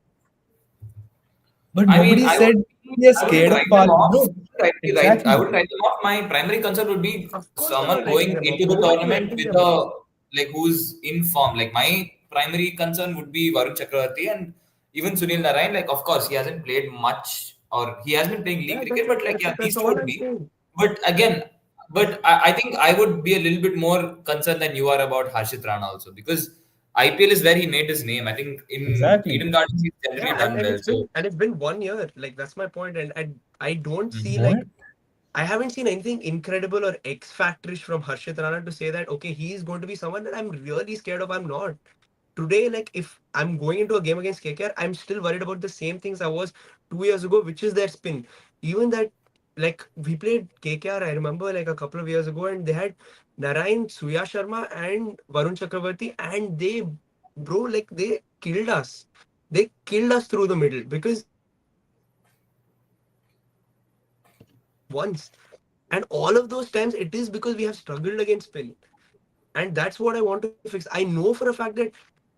but I mean, nobody said we are I wouldn't scared of write them fast, off. bro. I Exactly. wouldn't write them off. My primary concern would be Of course, you're someone not writing going them off. into the Nobody's tournament writing with them off. a like who's in form. Like my primary concern would be Varun Chakravarti and even Sunil Narine. Like of course he hasn't played much or he has been playing league Yeah, cricket, but like yeah, that's these two all would I'm be. saying. But again, I think I would be a little bit more concerned than you are about Harshit Rana also because IPL is where he made his name. I think in Exactly. Eden Gardens he's Yeah, generally done well. So and it's been 1 year. Like that's my point. And I don't see What? like I haven't seen anything incredible or X factorish from Harshit Rana to say that okay, he is going to be someone that I'm really scared of. I'm not. Today, like if I'm going into a game against KKR, I'm still worried about the same things I was 2 years ago, which is their spin. Even that, like we played KKR, I remember like a couple of years ago, and they had Narayan, Suya Sharma, and Varun Chakravarti, and they, bro, like they killed us. They killed us through the middle because once, and all of those times it is because we have struggled against spin. And that's what I want to fix. I know for a fact that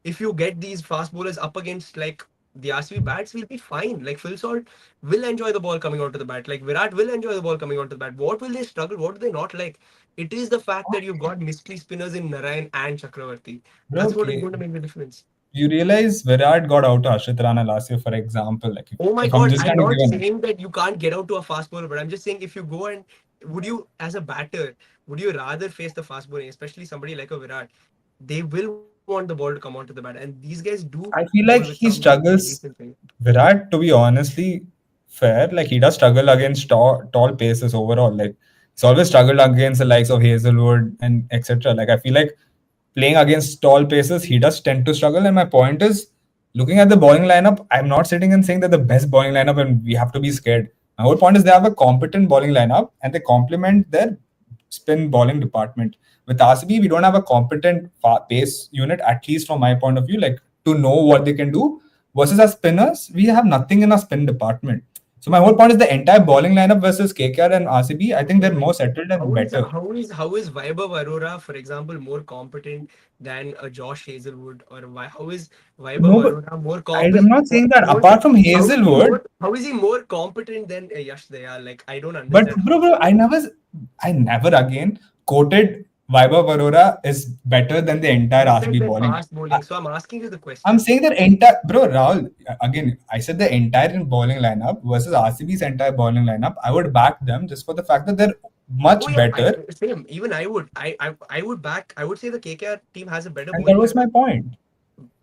if you get these fast bowlers up against like the RCB bats, we'll be fine. Like Phil Salt will enjoy the ball coming onto the bat. Like Virat will enjoy the ball coming onto the bat. What will they struggle? What do they not like? It is the fact that you've got mystery spinners in Narayan and Chakravarti. Bro, That's what is okay. going to make the difference. you realize Virat got out to Harshit Rana last year, for example. Like Oh my if I'm God, just I'm kind of not given, saying that you can't get out to a fast bowler, but I'm just saying if you go and would you, as a batter, would you rather face the fast bowling, especially somebody like a Virat? They will want the ball to come onto the bat, and these guys do I feel bowl like with he some struggles. decent thing. Virat, to be honestly fair, like he does struggle against tall paces overall. Like he's always struggled against the likes of Hazelwood and etc. Like I feel like playing against tall paces, he does tend to struggle. And my point is, looking at the bowling lineup, I'm not sitting and saying they're the best bowling lineup and we have to be scared. My whole point is they have a competent bowling lineup and they complement their spin bowling department. With RCB, we don't have a competent pace unit, at least from my point of view, like to know what they can do. Versus our spinners, we have nothing in our spin department. So my whole point is the entire bowling lineup versus KKR and RCB. I think Okay, they're but more settled and how is better. Vaibhav Arora, for example, more competent than a Josh Hazelwood, or how is Vaibhav No, but Arora more I'm competent? not saying that. More, Apart from Hazelwood, how is he more competent than Yash Dayal? Like, I don't but understand how. bro, I never again quoted Vaibhav Arora is better than the entire You said RCB they're bowling. fast bowling, so I'm asking you the I'm question. saying that entire bro Rahul again. I said the entire bowling lineup versus RCB's entire bowling lineup. I would back them just for the fact that they're Oh much yeah, better, same. Even I would. I would back. I would say the KKR team has a better and that bowling was my lineup point.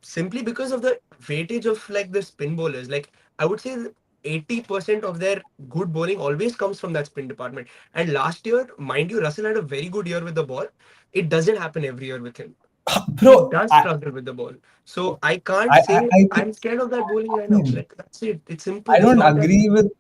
simply because of the weightage of like the spin bowlers. Like I would say 80% of their good bowling always comes from that spin department. And last year, mind you, Russell had a very good year with the ball. It doesn't happen every year with him. He Bro, does struggle with the ball. So I can't say I think I'm scared of that bowling lineup. again, Like that's it. It's I simple. It's don't not that agree with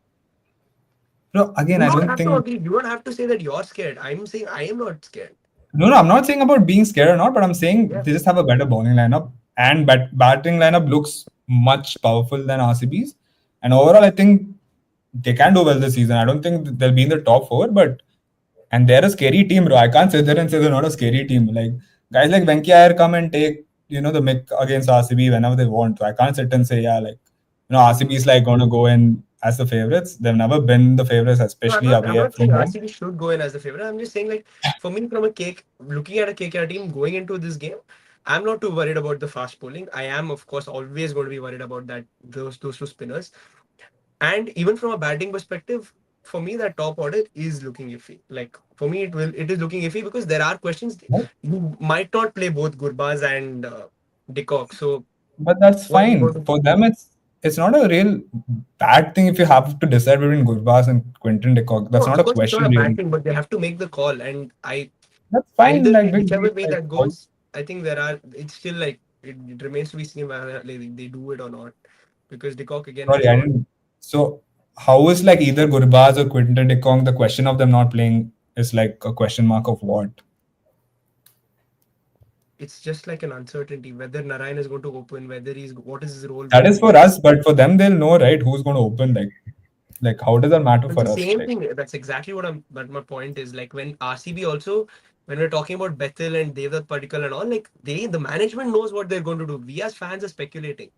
bro. Again, you I don't don't have to think. agree. You don't have to say that you're scared. I'm saying I am not scared. No, I'm not saying about being scared or not, but I'm saying Yeah. they just have a better bowling lineup and batting lineup looks much powerful than RCB's. And overall, I think they can do well this season. I don't think they'll be in the top four, but and they're a scary team, bro. I can't sit there and say they're not a scary team. Like guys like Venki Iyer come and take the mick against RCB whenever they want. So I can't sit and say like RCB is like going to go in as the favorites. They've never been the favorites, No, especially I'm away not from saying home. RCB should go in as the favorite. I'm just saying, like, for me, from a cake, looking at a KKR team going into this game, I'm not too worried about the fast bowling. I am, of course, always going to be worried about that those two spinners. And even from a batting perspective, for me, that top order is looking iffy. Like for me, it is looking iffy because there are questions. You might not play both Gurbaz and De Kock. So But that's what are you fine. going to do? For them, it's not a real bad thing if you have to decide between Gurbaz and Quinton de Kock. No, That's not of a course, it's not question, a bad really. thing, but they have to make the call. And I That's fine. either Like way, big deal. whichever way Like, that all, goes, I think there are. It's still like it remains to be seen whether they do it or not, because De Kock again sorry, has I not. didn't. So, how is like either Gurbaz or Quinton de Kock? The question of them not playing is like a question mark of what? It's just like an uncertainty whether Narayan is going to open, whether he's what is his role That going to is be. for us, but for them, they'll know, right? Who's going to open? Like how does that matter It's the for us? same Like, thing. That's exactly what I'm. But my point is like when RCB also, when we're talking about Bethel and Devdutt Padikkal and all, like the management knows what they're going to do. We as fans are speculating.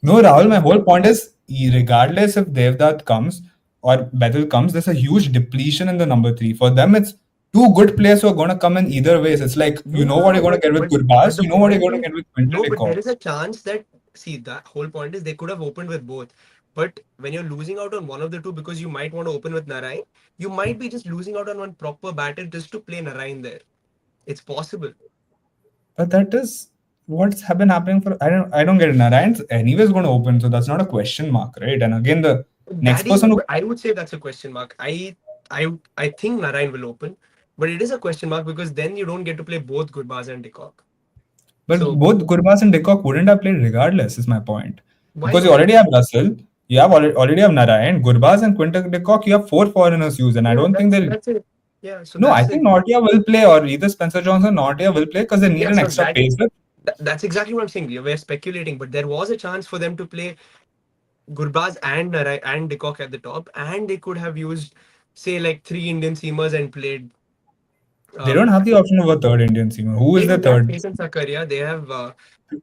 no, Rahul, my whole point is, regardless if Devdutt comes or Bethel comes, there's a huge depletion in the number three. For them, it's two good players who are going to come in either ways. It's like, No, you know no, what no. you're going to get with But Gurbaz, the you know what you're point going to is get with Quinton no. de But there Kock. is a chance that see the whole point is they could have opened with both. But when you're losing out on one of the two because you might want to open with Narayan, you might be just losing out on one proper batter just to play Narayan there. It's possible. But that is what's been happening for. I don't get it. Narayan's anyways going to open, so that's not a question mark, right? And again, the next That is person who. I would say that's a question mark. I think Narayan will open, but it is a question mark because then you don't get to play both Gurbaz and De Kock. But So both Gurbaz and de Kock wouldn't have played regardless, is my point. why Because you not? already have Russell, you have already have Narayan, Gurbaz and Quinton de Kock, you have four foreigners used, and I Yeah, don't think they'll. that's it. Yeah, so No, I that's it. think Nortia will play, or either Spencer Johnson or Nortia will play because they need Yeah, an so extra pacer. that's exactly what I'm saying. We're speculating, but there was a chance for them to play Gurbaz and Narai and De Kock at the top, and they could have used, say, like three Indian seamers and played. They don't Um, have the option of a third Indian seamer. Who is they the do. They have third? Chetan Sakaria. They have Chetan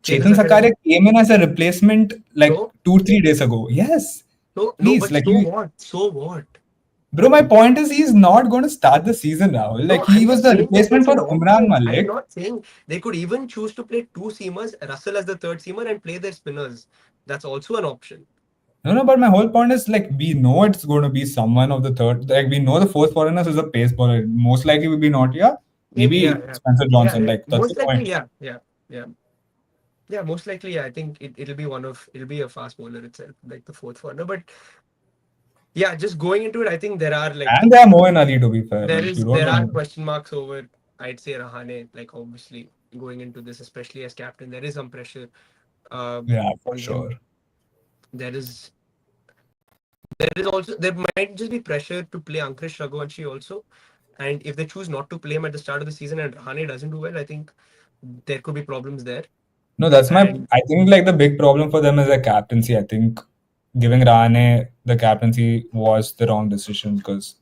Chetan Sakaria. Sakaria came in as a replacement like So 2 3 days ago. Yes, no, please, but like so you. what? So what? Bro, my point is he's not going to start the season now. Like No, he I'm was just the saying that replacement it's for an Umran option. I'm Malik. not saying they could even choose to play two seamers, Russell as the third seamer, and play their spinners. That's also an option. No, no, but my whole point is like we know it's going to be someone of the third. Like we know the fourth foreigners is a pace bowler. Most likely will be Notia, Maybe, yeah, maybe yeah. Spencer Yeah, Johnson. yeah. Like that's the Most likely, point. yeah, yeah, yeah. Yeah, most likely, yeah. I think it'll be a fast bowler itself, like the fourth foreigner. But yeah, just going into it, I think there are like And they are more in Ali to be fair. Like you don't there are know. question marks over, I'd say, Rahane, like obviously going into this, especially as captain, there is some pressure Yeah, for on him. sure. There is there might just be pressure to play Ankush Raghuvanshi also. And if they choose not to play him at the start of the season and Rahane doesn't do well, I think there could be problems there. No, that's my. And I think like the big problem for them is their captaincy. I think giving Rane the captaincy was the wrong decision because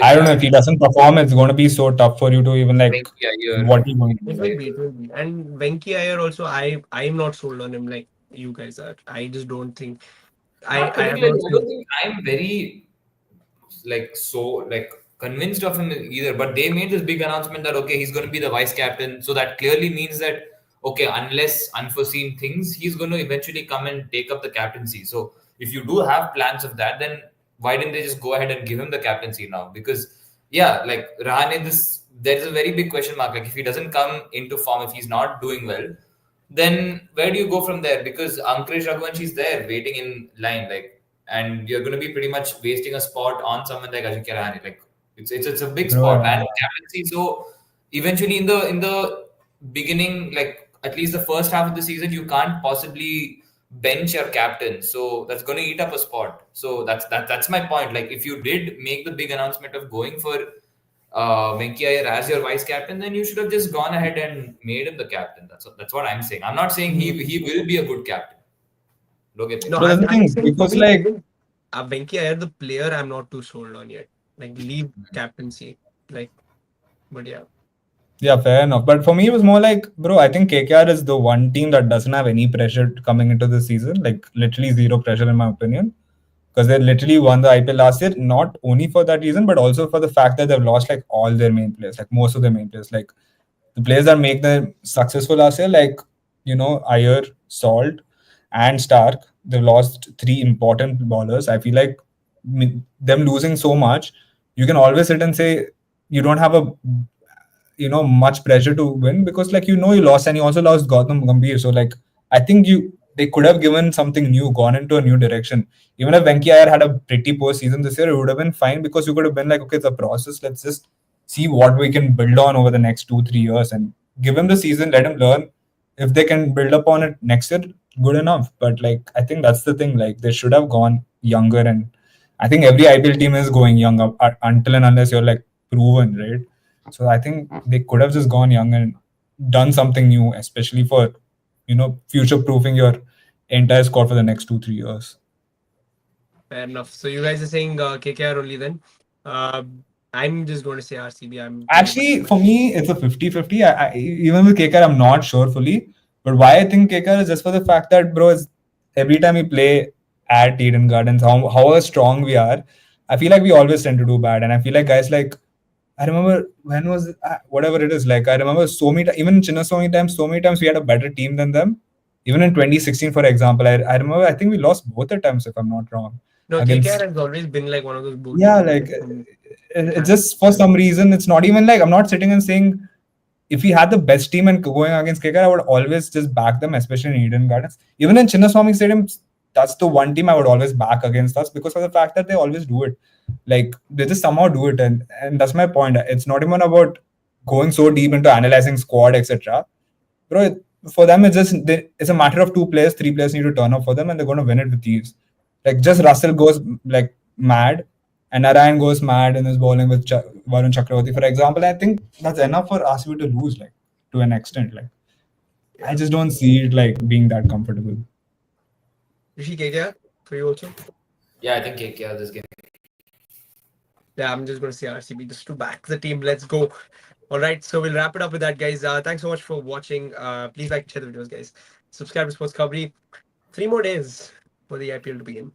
I don't know Yeah, if he doesn't perform, it's going to be so tough for you to even like Venki Iyer. what you going to it do. will Like, be, it will be. And Venki Iyer also, I'm not sold on him like you guys are. I just don't think Not I have particularly. not I seen. don't think I'm very convinced of him either. But they made this big announcement that okay, he's going to be the vice captain. So that clearly means that okay, unless unforeseen things, he's going to eventually come and take up the captaincy. So if you do have plans of that, then why didn't they just go ahead and give him the captaincy now? Because yeah, like Rahane, this there's a very big question mark. Like if he doesn't come into form, if he's not doing well, then where do you go from there? Because Ankush Raghuvanshi is there waiting in line, like, and you're going to be pretty much wasting a spot on someone like Ajinkya Rahane. Like, it's a big bro, spot yeah. and captaincy. So eventually, in the beginning, like at least the first half of the season, you can't possibly bench your captain. So that's going to eat up a spot. So that's my point. Like, if you did make the big announcement of going for Venki Iyer as your vice captain, then you should have just gone ahead and made him the captain. That's what I'm saying. I'm not saying he will be a good captain. Don't get me No, Bro, wrong. that's the I'm thing saying for because me, like even Venki Iyer, the player, I'm not too sold on yet. Like leave captaincy. Like, but yeah. yeah, fair enough. But for me, it was more like, bro, I think KKR is the one team that doesn't have any pressure coming into the season. Like literally zero pressure in my opinion. Because they literally won the IPL last year, not only for that reason, but also for the fact that they've lost like all their main players, like most of their main players. Like the players that make them successful last year, like Iyer, Salt, and Stark, they've lost three important bowlers. I feel like them losing so much, you can always sit and say you don't have a much pressure to win because like you lost and you also lost Gautam Gambhir. So like I think they could have given something new, gone into a new direction. Even if Venki Iyer had a pretty poor season this year, it would have been fine because you could have been like, okay, it's a process. Let's just see what we can build on over the next 2-3 years and give him the season, let him learn. If they can build upon it next year, good enough. But like I think that's the thing. Like they should have gone younger, and I think every IPL team is going young until and unless you're like proven, right? So I think they could have just gone young and done something new, especially for future proofing your entire squad for the next 2-3 years. Fair enough. So you guys are saying KKR only then. Uh, I'm just going to say RCB. I'm going to back Actually, my for team. me, it's a 50-50. Even with KKR, I'm not sure fully. But why I think KKR is just for the fact that, bro, every time we play at Eden Gardens, how strong we are, I feel like we always tend to do bad. And I feel like guys like, I remember when was whatever it is, like, I remember even in Chinnaswamy times, so many times we had a better team than them. Even in 2016, for example, I remember, I think we lost both the times, if I'm not wrong, No, KKR against has always been like one of those yeah, teams like that can it's have. just for some reason it's not even like I'm not sitting and saying if we had the best team and going against KKR, I would always just back them, especially in Eden Gardens. Even in Chinnaswamy Stadium, that's the one team I would always back against us because of the fact that they always do it. Like they just somehow do it, and that's my point. It's not even about going so deep into analyzing squad, etc. Bro, for them it's a matter of two players, three players need to turn up for them, and they're going to win it with ease. Like just Russell goes like mad, and Narayan goes mad in his bowling with Varun Chakravarti, for example. I think that's enough for RCB to lose, like to an extent. Like I Yeah. just don't see it like being that comfortable. Rishi KKR for you also? Yeah, I think KKR this game. Yeah, I'm just going to say RCB just to back the team. Let's go. All right. So we'll wrap it up with that, guys. Thanks so much for watching. Please like and share the videos, guys. Subscribe to Sports Covery. 3 more days for the IPL to begin.